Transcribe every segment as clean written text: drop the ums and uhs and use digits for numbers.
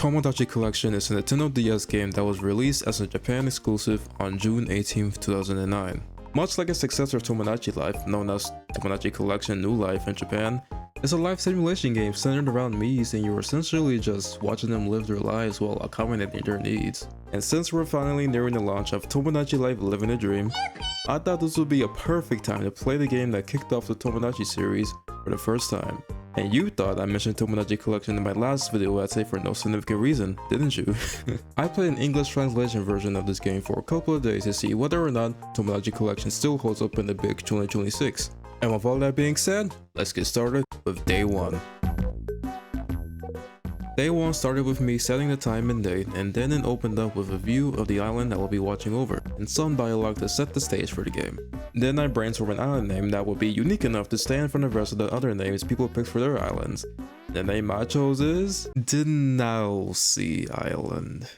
Tomodachi Collection is a Nintendo DS game that was released as a Japan exclusive on June 18, 2009. Much like its successor Tomodachi Life, known as Tomodachi Collection New Life in Japan, it's a life simulation game centered around Miis, and you're essentially just watching them live their lives while accommodating their needs. And since we're finally nearing the launch of Tomodachi Life Living a Dream, I thought this would be a perfect time to play the game that kicked off the Tomodachi series for the first time. And you thought I mentioned Tomodachi Collection in my last video, I'd say for no significant reason, didn't you? I played an English translation version of this game for a couple of days to see whether or not Tomodachi Collection still holds up in the big 2026. And with all that being said, let's get started with day 1. Day 1 started with me setting the time and date, and then it opened up with a view of the island that we'll be watching over, and some dialogue to set the stage for the game. Then I brainstormed an island name that would be unique enough to stand from the rest of the other names people picked for their islands. The name I chose is Denausi Island.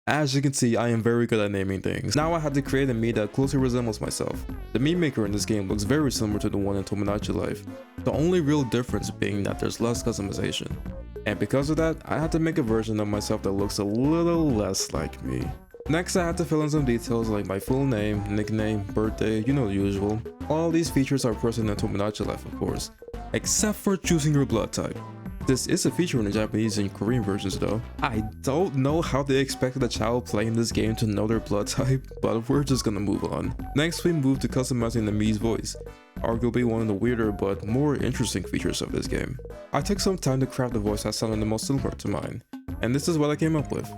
As you can see, I am very good at naming things. Now I had to create a Mii that closely resembles myself. The Mii maker in this game looks very similar to the one in Tomodachi Life, the only real difference being that there's less customization. And because of that, I had to make a version of myself that looks a little less like me. Next, I had to fill in some details like my full name, nickname, birthday, you know the usual. All these features are present in Tomodachi Life, of course, except for choosing your blood type. This is a feature in the Japanese and Korean versions though. I don't know how they expected a child playing this game to know their blood type, but we're just gonna move on. Next, we move to customizing the Mii's voice, arguably one of the weirder but more interesting features of this game. I took some time to craft a voice that sounded the most similar to mine, and this is what I came up with.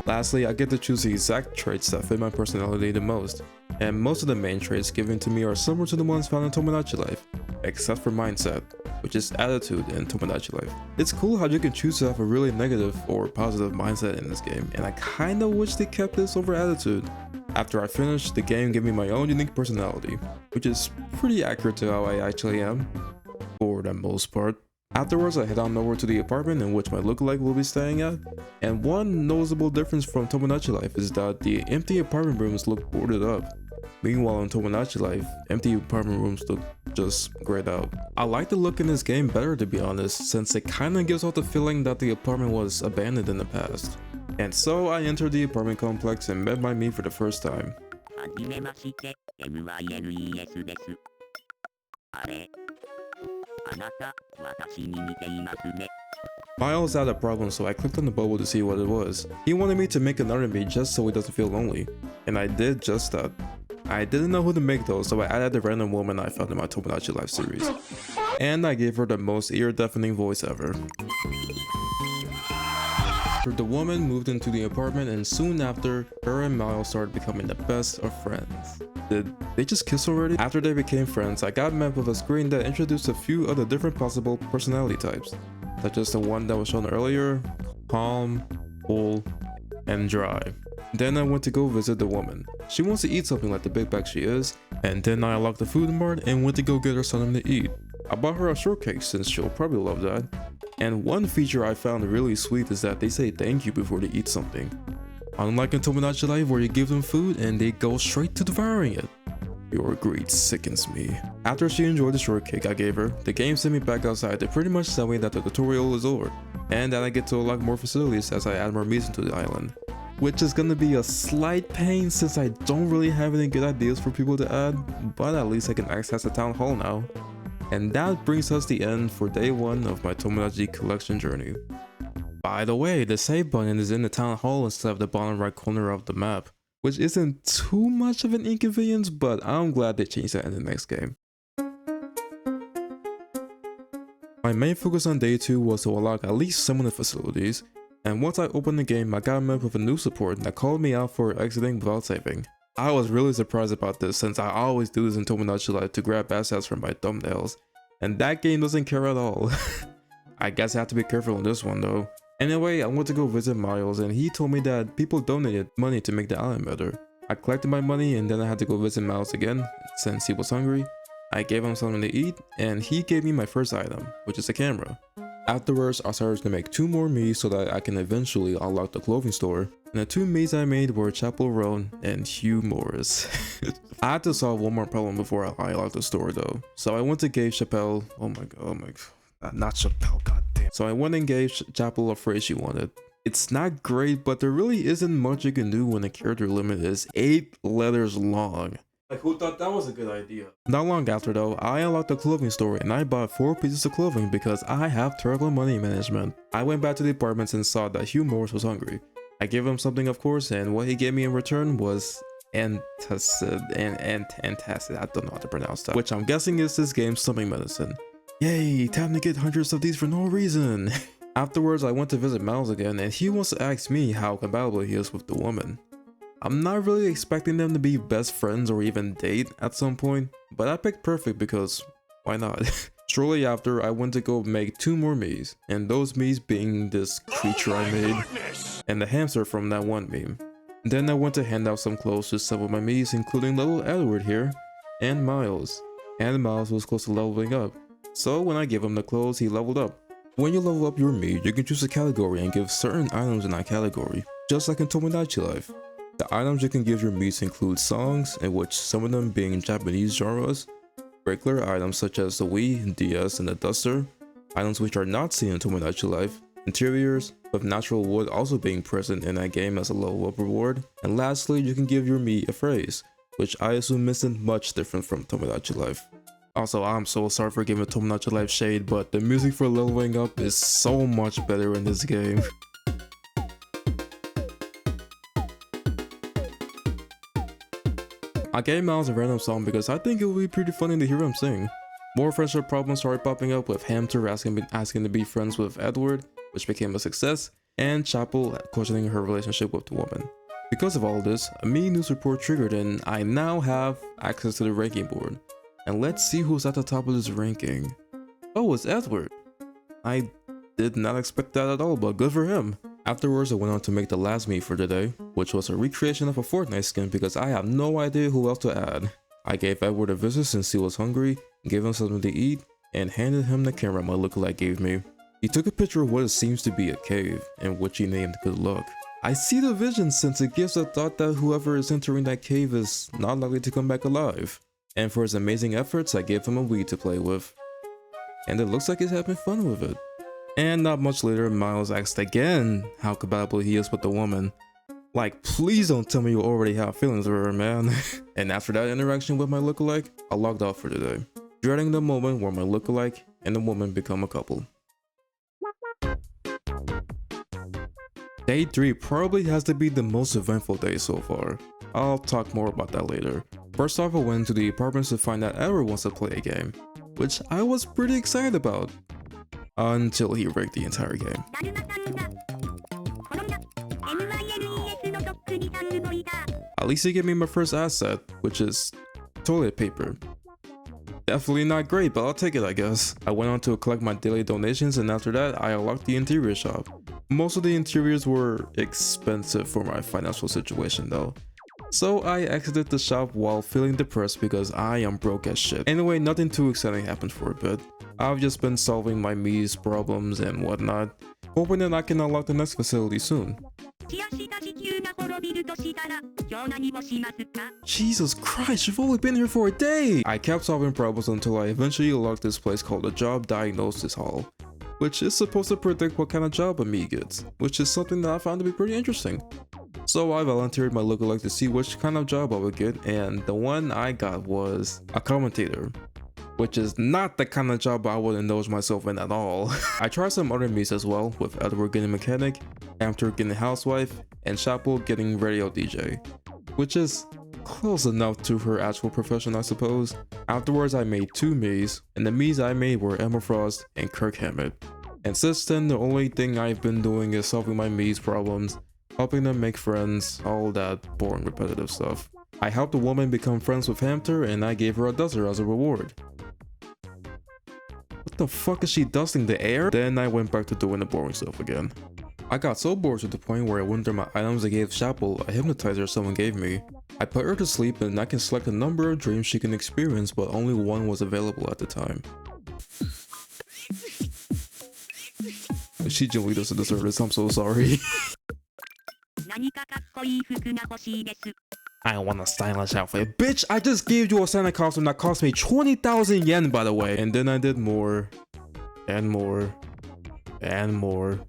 Lastly, I get to choose the exact traits that fit my personality the most, and most of the main traits given to me are similar to the ones found in Tomodachi Life, except for mindset, which is attitude in Tomodachi Life. It's cool how you can choose to have a really negative or positive mindset in this game, and I kinda wish they kept this over attitude. After I finished, the game gave me my own unique personality, which is pretty accurate to how I actually am, for the most part. Afterwards, I head on over to the apartment in which my lookalike will be staying at, and one noticeable difference from Tomodachi Life is that the empty apartment rooms look boarded up. Meanwhile, in Tomodachi Life, empty apartment rooms look just grayed out. I like the look in this game better, to be honest, since it kinda gives off the feeling that the apartment was abandoned in the past. And so I entered the apartment complex and met my Mii for the first time. Miles had a problem, so I clicked on the bubble to see what it was. He wanted me to make another Mii just so he doesn't feel lonely, and I did just that. I didn't know who to make though, so I added the random woman I found in my Tomodachi Life series. And I gave her the most ear-deafening voice ever. The woman moved into the apartment, and soon after, her and Miles started becoming the best of friends. Did they just kiss already? After they became friends, I got met with a screen that introduced a few other different possible personality types, such as the one that was shown earlier, calm, cool, and dry. Then I went to go visit the woman. She wants to eat something like the big bag she is, and then I unlocked the food mart and went to go get her something to eat. I bought her a shortcake since she'll probably love that. And one feature I found really sweet is that they say thank you before they eat something. Unlike in Tomodachi Life where you give them food and they go straight to devouring it. Your greed sickens me. After she enjoyed the shortcake I gave her, the game sent me back outside to pretty much tell me that the tutorial is over, and that I get to unlock more facilities as I add more Miis into the island. Which is gonna be a slight pain since I don't really have any good ideas for people to add, but at least I can access the town hall now. And that brings us the end for day 1 of my Tomodachi Collection journey. By the way, the save button is in the town hall instead of the bottom right corner of the map, which isn't too much of an inconvenience, but I'm glad they changed that in the next game. My main focus on day 2 was to unlock at least some of the facilities, and once I opened the game, I got met with a new support that called me out for exiting without saving. I was really surprised about this since I always do this in Tomodachi Life to grab assets from my thumbnails, and that game doesn't care at all. I guess I have to be careful on this one though. Anyway, I went to go visit Miles, and he told me that people donated money to make the island better. I collected my money, and then I had to go visit Miles again since he was hungry. I gave him something to eat, and he gave me my first item, which is a camera. Afterwards, I started to make 2 more Miis so that I can eventually unlock the clothing store, and the 2 Miis I made were Chapel Roan and Hugh Morris. I had to solve one more problem before I unlocked the store though, so I went to Gave Chappelle. Oh my god, Not Chappelle, goddamn. So I went and gave Chapel a phrase she wanted. It's not great, but there really isn't much you can do when the character limit is 8 letters long. Like, who thought that was a good idea? Not long after though, I unlocked the clothing store and I bought 4 pieces of clothing because I have terrible money management. I went back to the apartments and saw that Hugh Morris was hungry. I gave him something, of course, and what he gave me in return was antacid, I don't know how to pronounce that, which I'm guessing is this game's stomach medicine. Yay, time to get hundreds of these for no reason. Afterwards, I went to visit Miles again and he wants to ask me how compatible he is with the woman. I'm not really expecting them to be best friends or even date at some point, but I picked perfect because why not? Shortly after, I went to go make 2 more Miis, and those Miis being this creature I made and the hamster from that one meme. Then I went to hand out some clothes to some of my Miis, including little Edward here and Miles. And Miles was close to leveling up, so when I gave him the clothes, he leveled up. When you level up your Mii, you can choose a category and give certain items in that category, just like in Tomodachi Life. The items you can give your Miis include songs, in which some of them being Japanese genres, regular items such as the Wii, DS, and the Duster, items which are not seen in Tomodachi Life, interiors, with natural wood also being present in that game as a level up reward, and lastly, you can give your Mii a phrase, which I assume isn't much different from Tomodachi Life. Also, I'm so sorry for giving Tomodachi Life shade, but the music for leveling up is so much better in this game. I gave Miles a random song because I think it would be pretty funny to hear him sing. More friendship problems started popping up with Hamster asking to be friends with Edward, which became a success, and Chapel questioning her relationship with the woman. Because of all this, a Mii news report triggered and I now have access to the ranking board. And let's see who's at the top of this ranking. Oh, it's Edward. I did not expect that at all, but good for him. Afterwards, I went on to make the last Mii for the day, which was a recreation of a Fortnite skin because I have no idea who else to add. I gave Edward a visit since he was hungry, gave him something to eat, and handed him the camera my lookalike gave me. He took a picture of what it seems to be a cave, in which he named Good Luck. I see the vision since it gives a thought that whoever is entering that cave is not likely to come back alive. And for his amazing efforts, I gave him a Wii to play with. And it looks like he's having fun with it. And not much later, Miles asked again how compatible he is with the woman. Like, please don't tell me you already have feelings for her, man. And after that interaction with my lookalike, I logged off for the day, dreading the moment where my lookalike and the woman become a couple. Day 3 probably has to be the most eventful day so far. I'll talk more about that later. First off, I went to the apartments to find out Edward wants to play a game, which I was pretty excited about. Until he rigged the entire game. At least he gave me my first asset, which is toilet paper. Definitely not great, but I'll take it, I guess. I went on to collect my daily donations, and after that, I unlocked the interior shop. Most of the interiors were expensive for my financial situation though. So I exited the shop while feeling depressed because I am broke as shit. Anyway, nothing too exciting happened for a bit. I've just been solving my Miis problems and whatnot, hoping that I can unlock the next facility soon. Jesus Christ, you've only been here for a day! I kept solving problems until I eventually unlocked this place called the Job Diagnosis Hall, which is supposed to predict what kind of job a Mii gets, which is something that I found to be pretty interesting. So I volunteered my lookalike to see which kind of job I would get, and the one I got was a commentator, which is not the kind of job I would indulge myself in at all. I tried some other Miis as well, with Edward getting mechanic, Hamster getting housewife, and Chapel getting radio DJ, which is close enough to her actual profession, I suppose. Afterwards, I made 2 Miis, and the Miis I made were Emma Frost and Kirk Hammett. And since then, the only thing I've been doing is solving my Miis problems, helping them make friends, all that boring repetitive stuff. I helped the woman become friends with Hamster, and I gave her a duster as a reward. What the fuck is she dusting the air? Then I went back to doing the boring stuff again. I got so bored to the point where I went through my items and gave Chapel a hypnotizer someone gave me. I put her to sleep and I can select a number of dreams she can experience, but only one was available at the time. She genuinely doesn't deserve this, I'm so sorry. I want a stylish outfit. Bitch, I just gave you a Santa costume that cost me 20,000 yen, by the way. And then I did more and more, and more,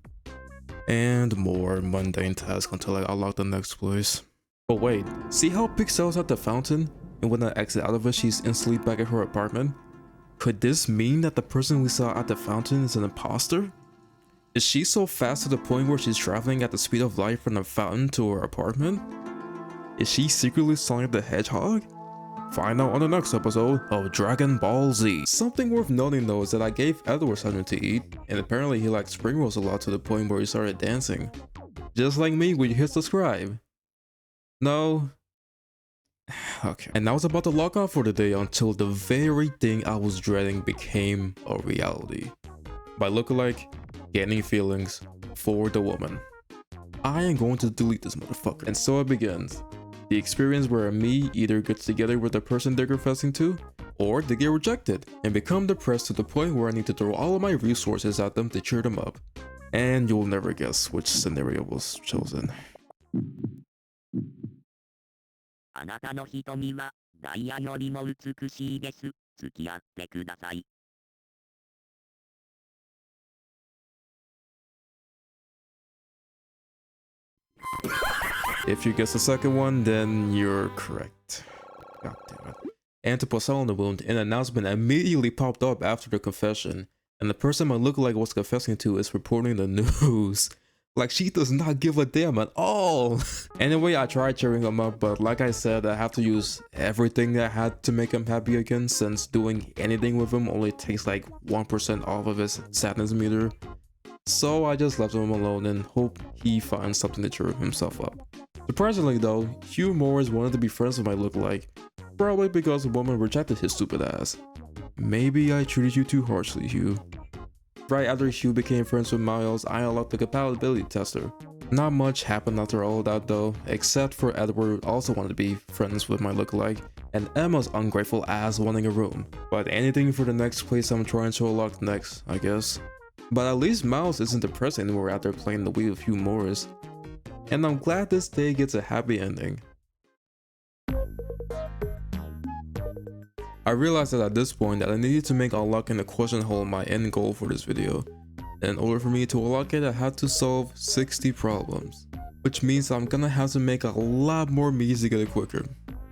and more mundane tasks until I unlock the next place. But wait, see how Pixel's at the fountain, and when I exit out of it she's instantly back at her apartment? Could this mean that the person we saw at the fountain is an imposter? Is she so fast to the point where she's traveling at the speed of light from the fountain to her apartment? Is she secretly Sonic the Hedgehog? Find out on the next episode of Dragon Ball Z. Something worth noting though is that I gave Edward something to eat, and apparently he liked spring rolls a lot to the point where he started dancing. Just like me when you hit subscribe. No? Okay. And I was about to log off for the day until the very thing I was dreading became a reality. By lookalike, getting feelings for the woman. I am going to delete this motherfucker. And so it begins. The experience where me either gets together with the person they're confessing to, or they get rejected and become depressed to the point where I need to throw all of my resources at them to cheer them up. And you'll never guess which scenario was chosen. If you guess the second one, then you're correct. God damn it. And to put salt on the wound, an announcement immediately popped up after the confession, and the person my lookalike was confessing to is reporting the news. Like, she does not give a damn at all. Anyway, I tried cheering him up, but like I said, I have to use everything I had to make him happy again, since doing anything with him only takes like 1% off of his sadness meter. So I just left him alone and hope he finds something to cheer himself up. Surprisingly though, Hugh Morris wanted to be friends with my lookalike, probably because the woman rejected his stupid ass. Maybe I treated you too harshly, Hugh. Right after Hugh became friends with Miles, I unlocked the compatibility tester. Not much happened after all that though, except for Edward also wanted to be friends with my lookalike, and Emma's ungrateful ass wanting a room. But anything for the next place I'm trying to unlock next, I guess. But at least Miles isn't depressed anymore after playing the Wii with Hugh Morris. And I'm glad this day gets a happy ending. I realized that at this point that I needed to make unlocking the question hole my end goal for this video. And in order for me to unlock it, I had to solve 60 problems. Which means I'm gonna have to make a lot more Miis to get it quicker.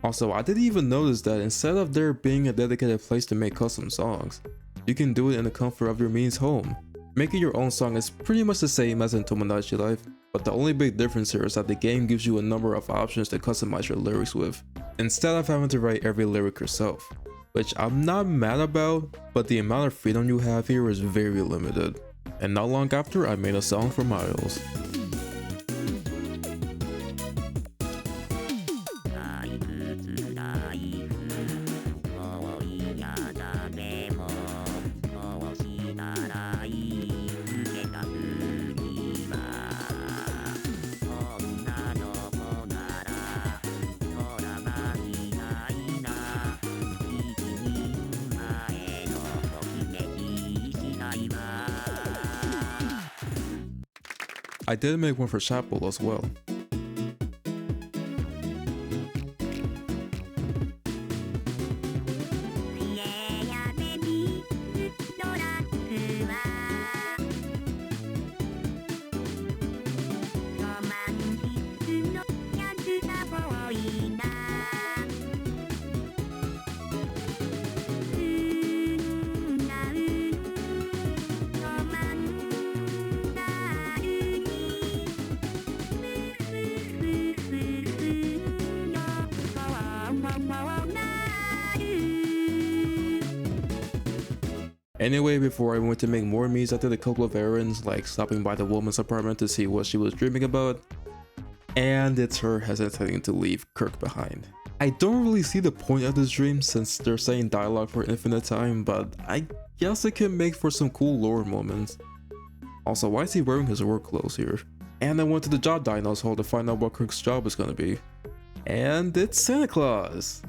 Also, I didn't even notice that instead of there being a dedicated place to make custom songs, you can do it in the comfort of your Miis home. Making your own song is pretty much the same as in Tomodachi Life, but the only big difference here is that the game gives you a number of options to customize your lyrics with, instead of having to write every lyric yourself. Which I'm not mad about, but the amount of freedom you have here is very limited. And not long after, I made a song for Miles. I did make one for Chapel as well. Anyway, before I went to make more Miis, I did a couple of errands, like stopping by the woman's apartment to see what she was dreaming about, and it's her hesitating to leave Kirk behind. I don't really see the point of this dream since they're saying dialogue for infinite time, but I guess it can make for some cool lore moments. Also, why is he wearing his work clothes here? And I went to the job dinos hall to find out what Kirk's job is gonna be. And it's Santa Claus!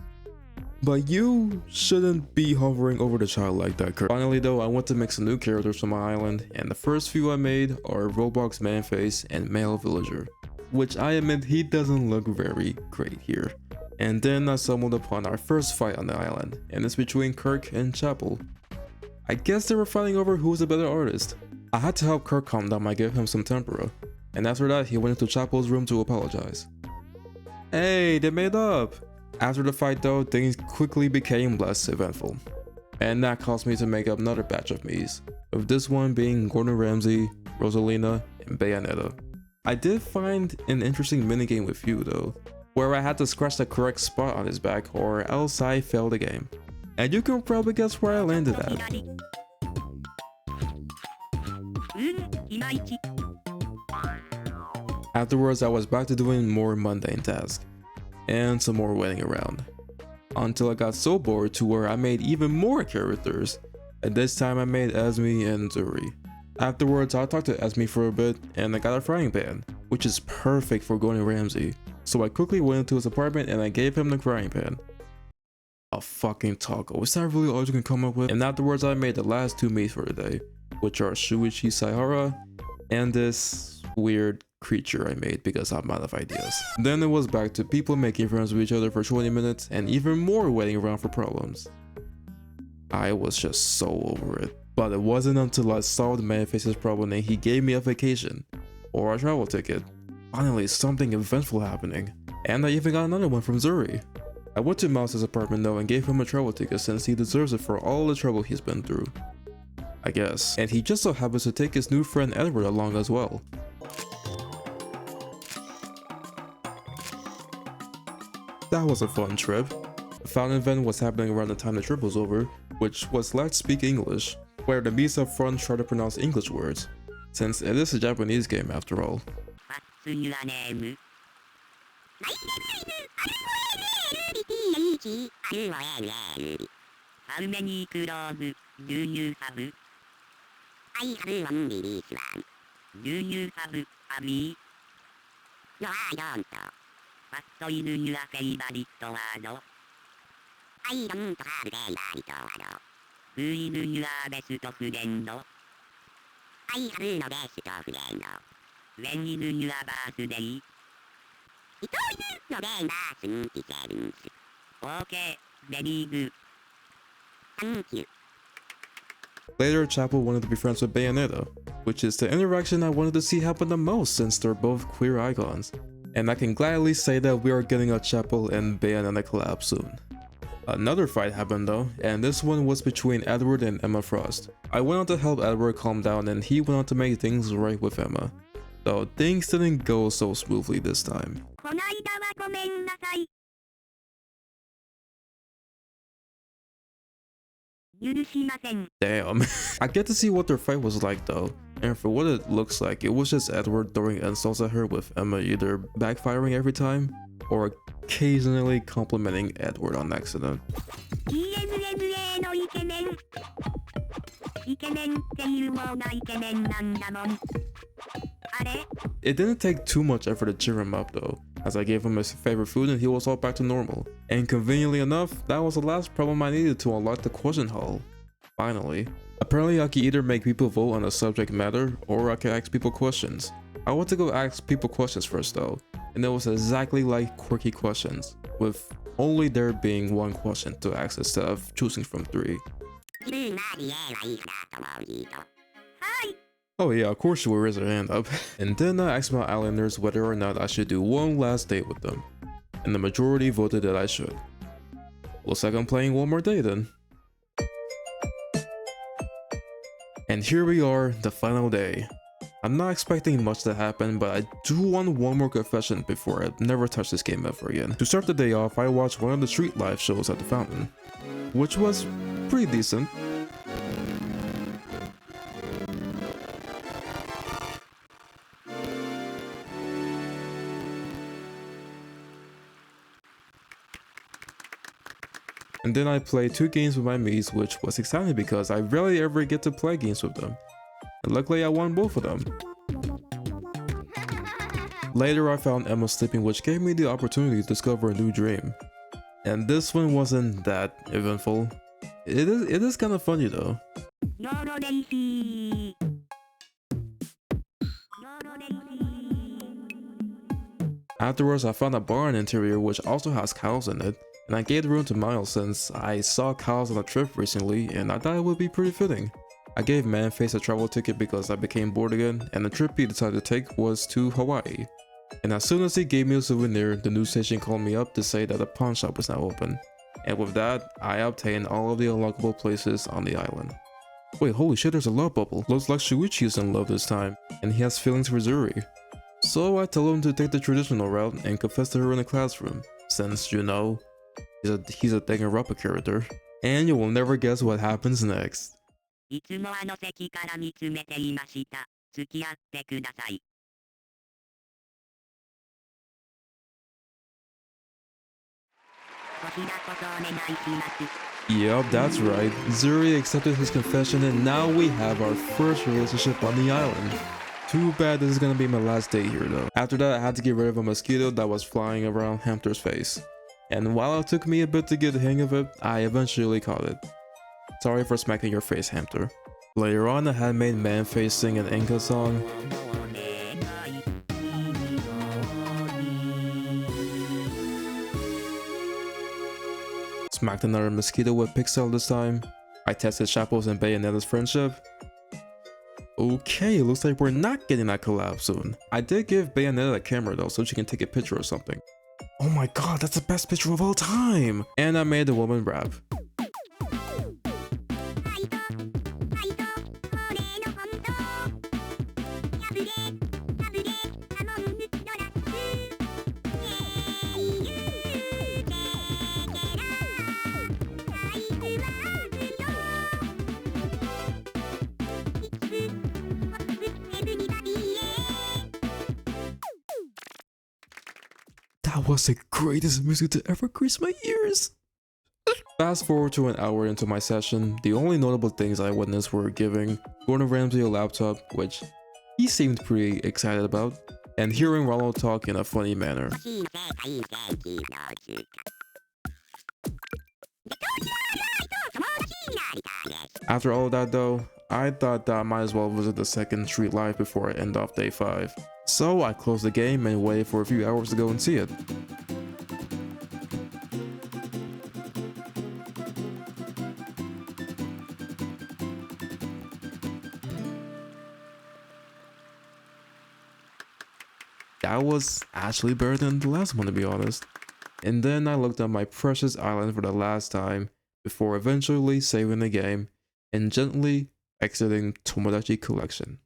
But you shouldn't be hovering over the child like that, Kirk. Finally though, I went to make some new characters for my island, and the first few I made are Roblox Manface and Male Villager, which I admit he doesn't look very great here. And then I stumbled upon our first fight on the island, and it's between Kirk and Chapel. I guess they were fighting over who was the better artist. I had to help Kurt calm down by giving him some tempura, and after that he went into Chapel's room to apologize. Hey, they made up! After the fight though, things quickly became less eventful, and that caused me to make up another batch of Miis, with this one being Gordon Ramsay, Rosalina, and Bayonetta. I did find an interesting minigame with you though, where I had to scratch the correct spot on his back or else I failed the game. And you can probably guess where I landed at. Afterwards, I was back to doing more mundane tasks, and some more waiting around. Until I got so bored to where I made even more characters, and this time I made Esme and Zuri. Afterwards, I talked to Esme for a bit, and I got a frying pan, which is perfect for Gordon Ramsay. So I quickly went into his apartment and I gave him the frying pan. A fucking taco, is that really all you can come up with? And afterwards I made the last two Miis for the day, which are Shuichi Saihara and this weird creature I made because I'm out of ideas. Then it was back to people making friends with each other for 20 minutes and even more waiting around for problems. I was just so over it. But it wasn't until I solved Manface's problem and he gave me a vacation or a travel ticket. Finally, something eventful happening. And I even got another one from Zuri. I went to Mouse's apartment though and gave him a travel ticket since he deserves it for all the trouble he's been through, I guess. And he just so happens to take his new friend Edward along as well. That was a fun trip. The fountain event was happening around the time the trip was over, which was Let's Speak English, where the Miis up front try to pronounce English words, since it is a Japanese game after all. How many clothes do you have? I have only this one. Do you have a me? No, I don't. What is your favorite word? I don't have a favorite word. Who is your best friend? I have no best friend. When is your birthday? It is November 27th. Okay, very good. Thank you. Later, Chapel wanted to be friends with Bayonetta, which is the interaction I wanted to see happen the most since they're both queer icons. And I can gladly say that we are getting a Chapel and Bayonetta collab soon. Another fight happened though, and this one was between Edward and Emma Frost. I went on to help Edward calm down and he went on to make things right with Emma. Though things didn't go so smoothly this time. Damn. I get to see what their fight was like though, and for what it looks like, it was just Edward throwing insults at her with Emma either backfiring every time, or occasionally complimenting Edward on accident. It didn't take too much effort to cheer him up though, as I gave him his favorite food and he was all back to normal. And conveniently enough, that was the last problem I needed to unlock the question hall. Finally. Apparently I can either make people vote on a subject matter, or I can ask people questions. I went to go ask people questions first though, and it was exactly like quirky questions, with only there being one question to ask instead of choosing from 3. Oh yeah, of course she will raise her hand up. And then I asked my islanders whether or not I should do one last date with them, and the majority voted that I should. Looks like I'm playing one more day then. And here we are, the final day. I'm not expecting much to happen, but I do want one more confession before I never touch this game ever again. To start the day off, I watched one of the street live shows at the fountain, which was pretty decent. And then I played 2 games with my Miis, which was exciting because I rarely ever get to play games with them. And luckily I won both of them. Later I found Emma sleeping, which gave me the opportunity to discover a new dream. And this one wasn't that eventful. It is kind of funny though. Afterwards I found a barn interior which also has cows in it. And I gave the room to Miles since I saw Kyle's on a trip recently and I thought it would be pretty fitting. I gave Manface a travel ticket because I became bored again, and the trip he decided to take was to Hawaii. And as soon as he gave me a souvenir, the news station called me up to say that the pawn shop was now open. And with that, I obtained all of the unlockable places on the island. Wait, holy shit, there's a love bubble. Looks like Shuichi is in love this time, and he has feelings for Zuri. So I told him to take the traditional route and confess to her in the classroom, since, you know, he's a Danganronpa character. And you will never guess what happens next. いつもあの席から見つめていました。付き合ってください。こちらこそお願いします。Yup, that's right. Zuri accepted his confession and now we have our first relationship on the island. Too bad this is gonna be my last day here though. After that, I had to get rid of a mosquito that was flying around Hamster's face. And while it took me a bit to get the hang of it, I eventually caught it. Sorry for smacking your face, Hamster. Later on, I had made Manface sing an Enka song. Smacked another mosquito with Pixel this time. I tested Shapo's and Bayonetta's friendship. Okay, it looks like we're not getting that collab soon. I did give Bayonetta a camera though, so she can take a picture or something. Oh my god, that's the best picture of all time! And I made the woman rap. That was the greatest music to ever grace my ears. Fast forward to an hour into my session, the only notable things I witnessed were giving Gordon Ramsay a laptop, which he seemed pretty excited about, and hearing Ronald talk in a funny manner. After all of that though, I thought that I might as well visit the second Street Life before I end off day 5. So I closed the game and waited for a few hours to go and see it. That was actually better than the last one, to be honest. And then I looked at my precious island for the last time before eventually saving the game and gently exiting Tomodachi Collection.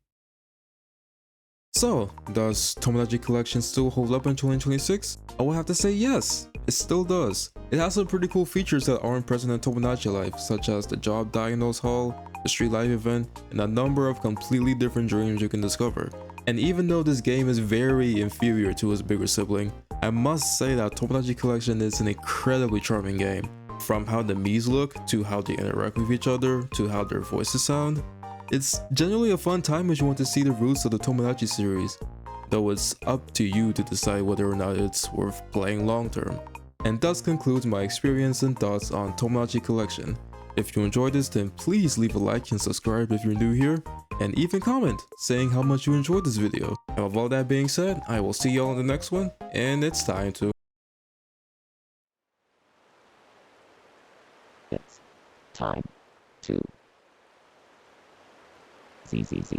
So, does Tomodachi Collection still hold up in 2026? I would have to say yes, it still does. It has some pretty cool features that aren't present in Tomodachi Life, such as the Job Diagnose Hall, the Street Life event, and a number of completely different dreams you can discover. And even though this game is very inferior to its bigger sibling, I must say that Tomodachi Collection is an incredibly charming game. From how the Miis look, to how they interact with each other, to how their voices sound. It's generally a fun time if you want to see the roots of the Tomodachi series, though it's up to you to decide whether or not it's worth playing long term. And thus concludes my experience and thoughts on Tomodachi Collection. If you enjoyed this, then please leave a like and subscribe if you're new here, and even comment saying how much you enjoyed this video. And with all that being said, I will see y'all in the next one, and it's time to... It's time to ZZZ.